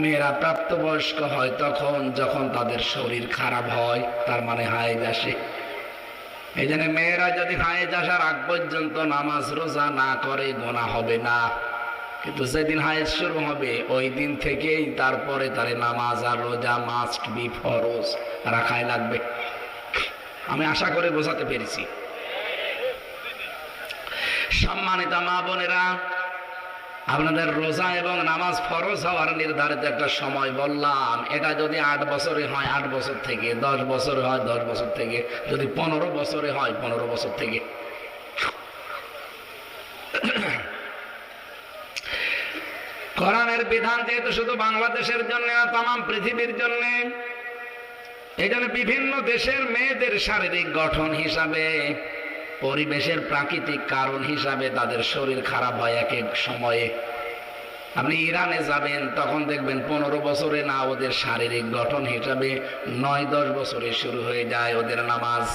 মেয়েরা প্রাপ্তবয়স্ক হয় তখন যখন তাদের শরীর খারাপ হয়, তার মানে হায়েজ আসে। এই জন্য মেয়েরা যদি হায়েজ আসার আগ পর্যন্ত নামাজ রোজা না করে গুনাহ হবে না, কিন্তু যেদিন হায়েজ শুরু হবে ওই দিন থেকেই তারপরে তার নামাজ আর রোজা মাস্ট বি ফরজ রাখাই লাগবে। আমি আশা করে বোঝাতে পেরেছি। সম্মানিত মা বোনেরা, আপনাদের রোজা এবং নামাজ ফরজ হওয়ার নির্ধারিত একটা সময় বললাম। এটা যদি 8 বছরে হয় 8 বছর থেকে, 10 বছরে হয় 10 বছর থেকে, যদি 15 বছরে হয় 15 বছর থেকে। কোরআনের বিধান যেহেতু শুধু বাংলাদেশের জন্য না, তামাম পৃথিবীর জন্য, এই জন্য বিভিন্ন দেশের মেয়েদের শারীরিক গঠন হিসাবে, পরিবেশের প্রাকৃতিক কারণ হিসাবে তাদের শরীর খারাপ হয় এক এক সময়ে। আপনি ইরানে যাবেন, তখন দেখবেন 15 বছরে না, ওদের শারীরিক গঠন হিসাবে 9-10 বছরে শুরু হয়ে যায় ওদের নামাজ।